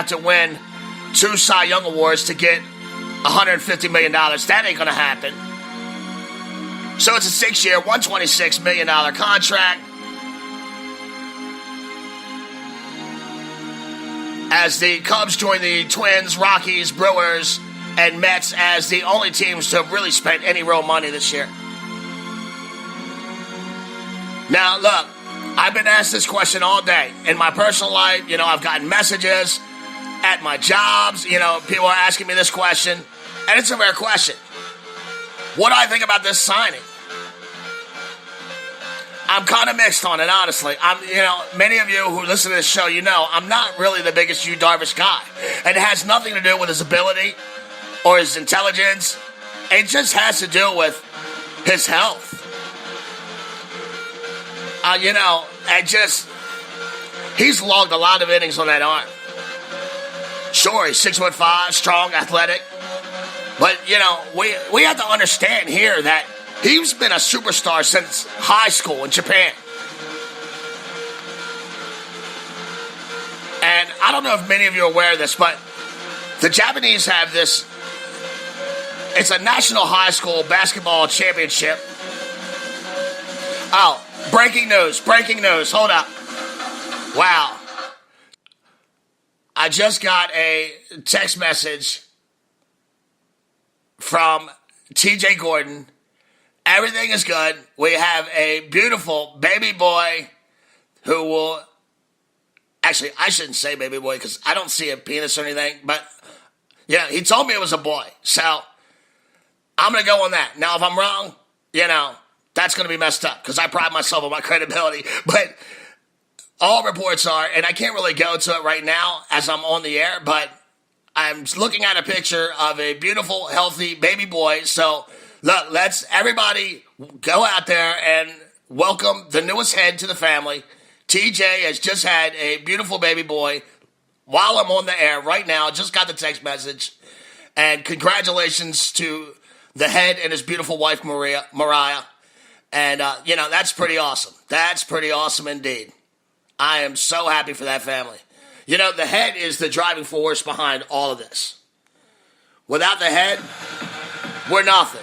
to win 2 Cy Young Awards to get $150 million. That ain't going to happen. So it's a 6-year, $126 million contract. As the Cubs join the Twins, Rockies, Brewers, and Mets as the only teams to have really spent any real money this year. Now, look, I've been asked this question all day. In my personal life, I've gotten messages at my jobs. People are asking me this question, and it's a rare question. What do I think about this signing? I'm kind of mixed on it, honestly. Many of you who listen to this show, I'm not really the biggest Yu Darvish guy. And it has nothing to do with his ability or his intelligence. It just has to do with his health. He's logged a lot of innings on that arm. Sure, he's 6'5", strong, athletic. But, we have to understand here that he's been a superstar since high school in Japan. And I don't know if many of you are aware of this, but the Japanese have this. It's a national high school basketball championship. Oh, breaking news. Hold up. Wow. I just got a text message from TJ Gordon. Everything is good. We have a beautiful baby boy who will... Actually, I shouldn't say baby boy because I don't see a penis or anything. But, he told me it was a boy. So, I'm going to go on that. Now, if I'm wrong, that's going to be messed up because I pride myself on my credibility. But all reports are, and I can't really go to it right now as I'm on the air, but I'm looking at a picture of a beautiful, healthy baby boy. So, look, let's everybody go out there and welcome the newest head to the family. TJ has just had a beautiful baby boy while I'm on the air right now. Just got the text message. And congratulations to the head and his beautiful wife, Mariah. And, that's pretty awesome. That's pretty awesome indeed. I am so happy for that family. The head is the driving force behind all of this. Without the head, we're nothing.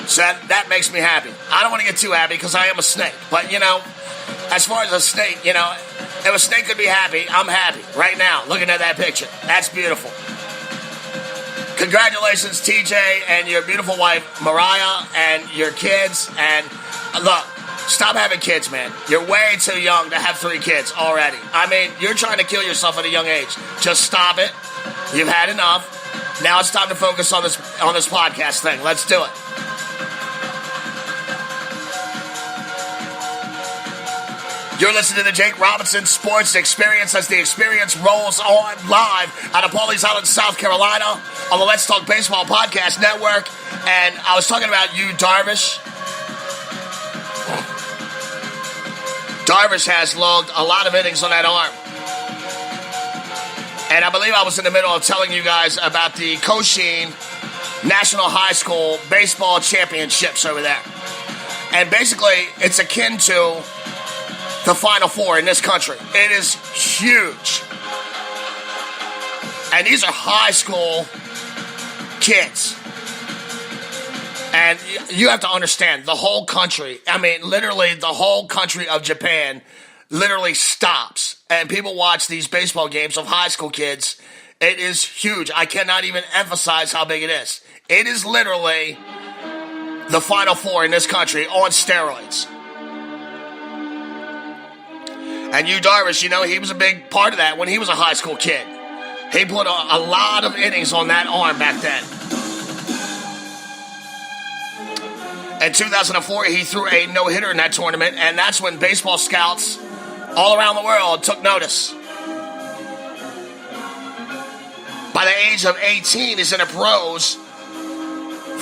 So that makes me happy. I don't want to get too happy because I am a snake. But, as far as a snake, if a snake could be happy, I'm happy right now looking at that picture. That's beautiful. Congratulations, TJ, and your beautiful wife, Mariah, and your kids. And look, stop having kids, man. You're way too young to have 3 kids already. I mean, you're trying to kill yourself at a young age. Just stop it. You've had enough. Now it's time to focus on this podcast thing. Let's do it. You're listening to the Jake Robinson Sports Experience as the experience rolls on live out of Pawleys Island, South Carolina on the Let's Talk Baseball Podcast Network. And I was talking about Yu Darvish. Darvish has logged a lot of innings on that arm. And I believe I was in the middle of telling you guys about the Cochin National High School Baseball Championships over there. And basically, it's akin to the Final Four in this country. It is huge. And these are high school kids. And you have to understand, the whole country, literally the whole country of Japan literally stops. And people watch these baseball games of high school kids. It is huge. I cannot even emphasize how big it is. It is literally the Final Four in this country on steroids. And Yu Darvish, he was a big part of that when he was a high school kid. He put a lot of innings on that arm back then. In 2004, he threw a no-hitter in that tournament, and that's when baseball scouts all around the world took notice. By the age of 18, he's in the pros,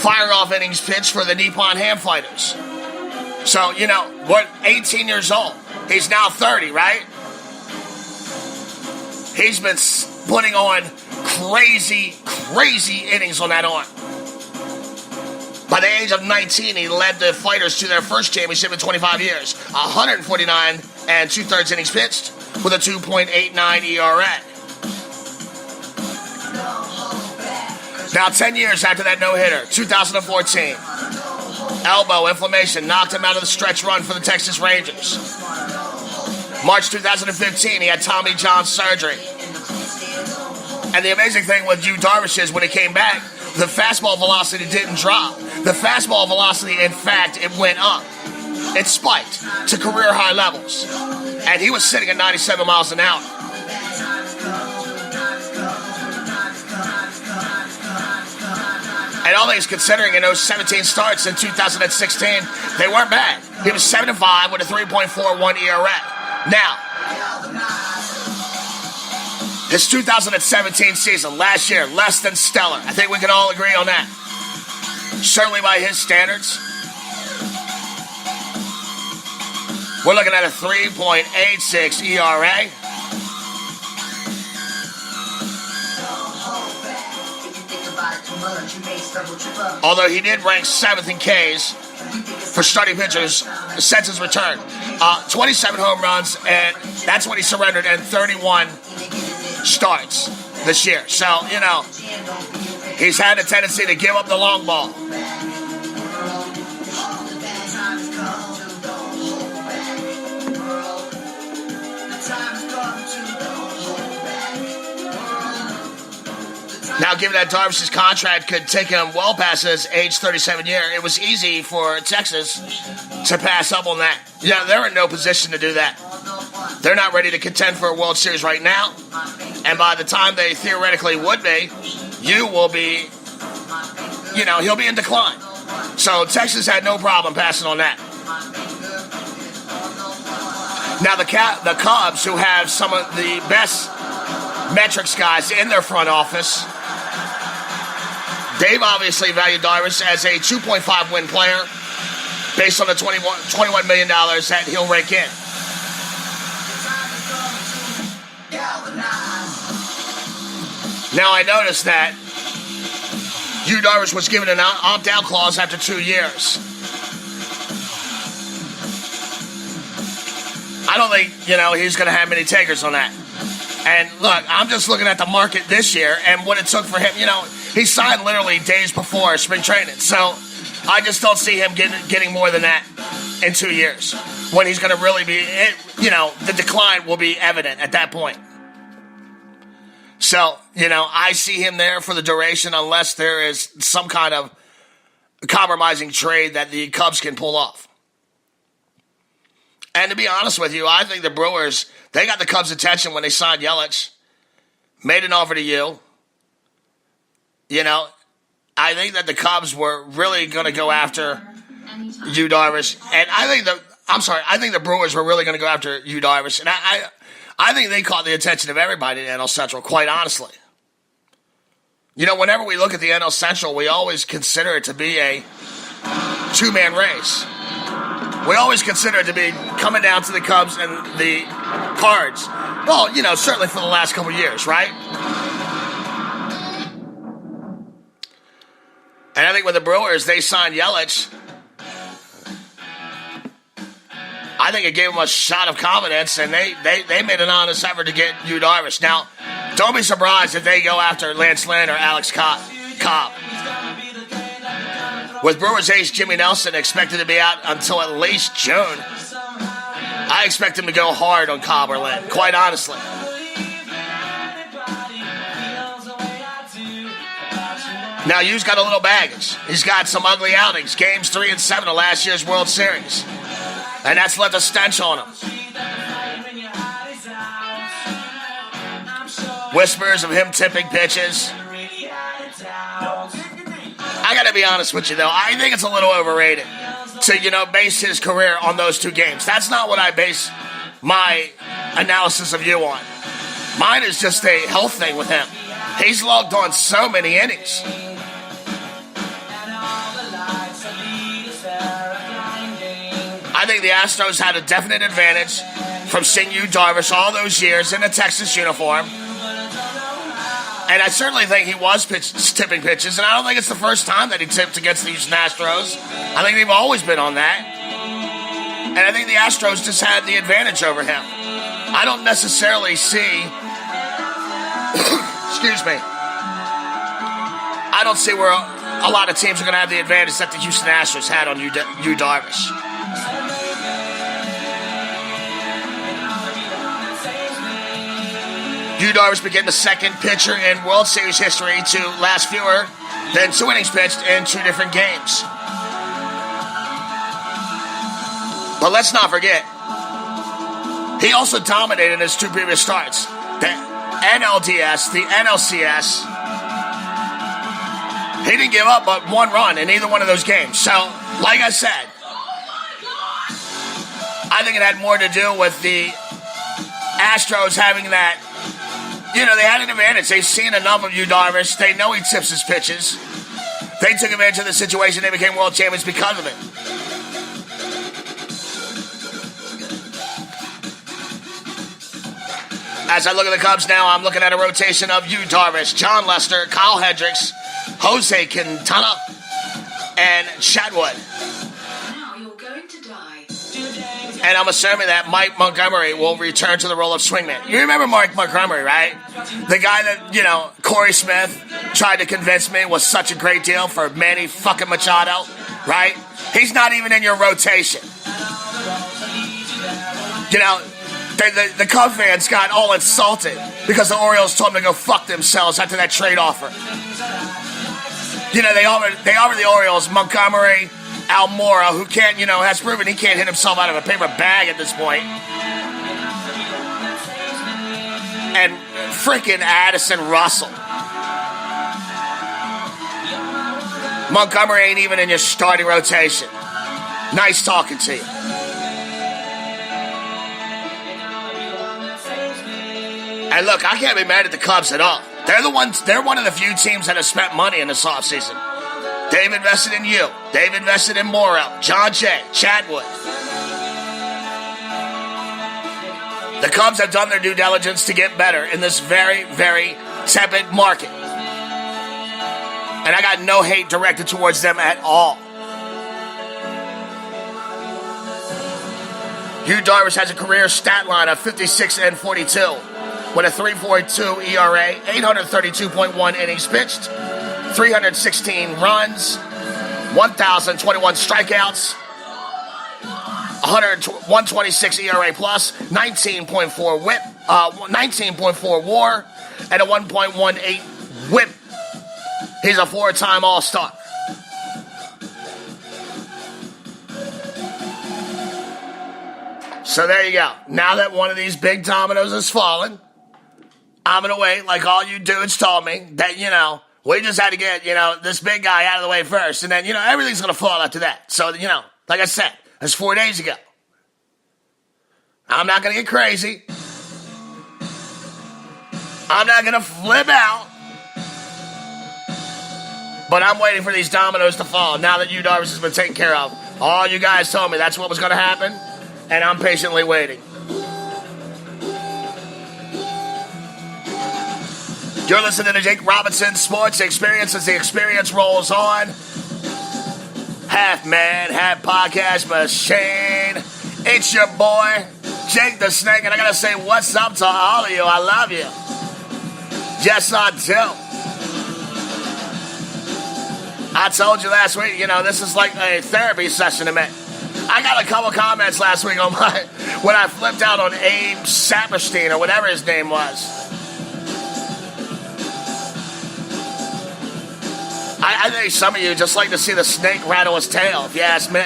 firing off innings pitched for the Nippon Ham Fighters. So, we're 18 years old. He's now 30, right? He's been putting on crazy innings on that arm. By the age of 19, he led the Fighters to their first championship in 25 years. 149 and 2/3 innings pitched with a 2.89 ERA. Now, 10 years after that no-hitter, 2014, elbow inflammation knocked him out of the stretch run for the Texas Rangers. March 2015, he had Tommy John surgery. And the amazing thing with Yu Darvish is when he came back, the fastball velocity didn't drop. The fastball velocity, in fact, it went up. It spiked to career high levels. And he was sitting at 97 miles an hour. And all things considering, in those 17 starts in 2016, they weren't bad. He was 7-5 with a 3.41 ERA. Now, his 2017 season, last year, less than stellar. I think we can all agree on that. Certainly by his standards. We're looking at a 3.86 ERA. Although he did rank 7th in Ks for starting pitchers since his return. 27 home runs, and that's when he surrendered, and 31 starts this year. So, you know, he's had a tendency to give up the long ball. Now, given that Darvish's contract could take him well past his age 37 year, it was easy for Texas to pass up on that. Yeah, they're in no position to do that. They're not ready to contend for a World Series right now. And by the time they theoretically would be, he'll be in decline. So Texas had no problem passing on that. Now, the Cubs, who have some of the best metrics guys in their front office, they've obviously valued Darvish as a 2.5 win player based on the $21 million that he'll rake in. Now, I noticed that Yu Darvish was given an opt-out clause after 2 years. I don't think, he's going to have many takers on that. And look, I'm just looking at the market this year and what it took for him. He signed literally days before spring training. So I just don't see him getting more than that in 2 years when he's going to really be, the decline will be evident at that point. So, I see him there for the duration unless there is some kind of compromising trade that the Cubs can pull off. And to be honest with you, I think the Brewers, they got the Cubs' attention when they signed Yelich, made an offer to you. I think that the Cubs were really going to go after Yu Darvish. And I think the Brewers were really going to go after Yu Darvish. And I think they caught the attention of everybody in NL Central, quite honestly. Whenever we look at the NL Central, we always consider it to be a two-man race. We always consider it to be coming down to the Cubs and the Cards. Well, certainly for the last couple of years, right? And I think with the Brewers, they signed Yelich. I think it gave them a shot of confidence, and they made an honest effort to get Yu Darvish. Now, don't be surprised if they go after Lance Lynn or Alex Cobb. With Brewers ace Jimmy Nelson expected to be out until at least June, I expect him to go hard on Cobb or Lynn, quite honestly. Now, Yu's got a little baggage. He's got some ugly outings, games 3 and 7 of last year's World Series. And that's left a stench on him. Whispers of him tipping pitches. I got to be honest with you, though. I think it's a little overrated to, base his career on those 2 games. That's not what I base my analysis of Yu on. Mine is just a health thing with him. He's logged on so many innings. I think the Astros had a definite advantage from seeing Yu Darvish all those years in a Texas uniform. And I certainly think he was tipping pitches, and I don't think it's the first time that he tipped against these Astros. I think they've always been on that. And I think the Astros just had the advantage over him. I don't necessarily see... excuse me. I don't see where a lot of teams are going to have the advantage that the Houston Astros had on Yu Darvish. Yu Darvish became the second pitcher in World Series history to last fewer than 2 innings pitched in 2 different games. But let's not forget, he also dominated his 2 previous starts. The NLDS, the NLCS. He didn't give up but 1 run in either one of those games. So, like I said, I think it had more to do with the Astros having that, they had an advantage. They've seen enough of Yu Darvish. They know he tips his pitches. They took advantage of the situation. They became world champions because of it. As I look at the Cubs now, I'm looking at a rotation of Yu Darvish, John Lester, Kyle Hendricks, Jose Quintana, and Chatwood. Now you're going to die. And I'm assuming that Mike Montgomery will return to the role of swingman. You remember Mike Montgomery, right? The guy that, Corey Smith tried to convince me was such a great deal for Manny fucking Machado, right? He's not even in your rotation. The Cub fans got all insulted because the Orioles told them to go fuck themselves after that trade offer. They offered the Orioles Montgomery, Almora, who can't, has proven he can't hit himself out of a paper bag at this point. And freaking Addison Russell. Montgomery ain't even in your starting rotation. Nice talking to you. And look, I can't be mad at the Cubs at all. They're one of the few teams that have spent money in this offseason. They've invested in you. They've invested in Morrow, John Jay, Chatwood. The Cubs have done their due diligence to get better in this very, very tepid market. And I got no hate directed towards them at all. Yu Darvish has a career stat line of 56-42. With a 3.42 ERA, 832.1 innings pitched, 316 runs, 1,021 strikeouts, 126 ERA plus, 19.4 whip, 19.4 WAR, and a 1.18 whip. He's a 4-time All-Star. So there you go. Now that one of these big dominoes has fallen, I'm going to wait, like all you dudes told me, that, we just had to get, this big guy out of the way first. And then, everything's going to fall after that. So, like I said, that's 4 days ago. I'm not going to get crazy. I'm not going to flip out. But I'm waiting for these dominoes to fall now that Yu Darvish has been taken care of. All you guys told me that's what was going to happen. And I'm patiently waiting. You're listening to Jake Robinson Sports Experience as the experience rolls on. Half man, half podcast machine. It's your boy, Jake the Snake, and I gotta say what's up to all of you. I love you. Yes, I do. I told you last week, this is like a therapy session to me. I got a couple comments last week on when I flipped out on Abe Saperstein or whatever his name was. I think some of you just like to see the snake rattle his tail, if you ask me.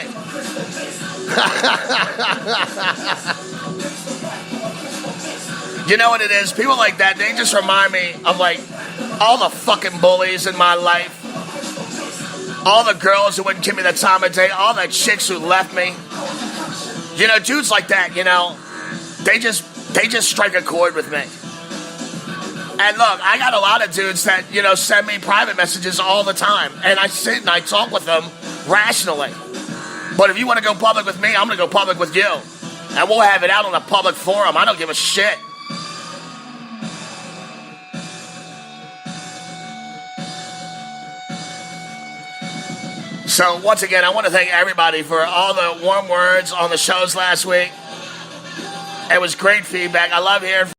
You know what it is? People like that, they just remind me of all the fucking bullies in my life. All the girls who wouldn't give me the time of day, all the chicks who left me. Dudes like that, they just strike a chord with me. And look, I got a lot of dudes that, send me private messages all the time. And I sit and I talk with them rationally. But if you want to go public with me, I'm going to go public with you. And we'll have it out on a public forum. I don't give a shit. So once again, I want to thank everybody for all the warm words on the shows last week. It was great feedback. I love hearing from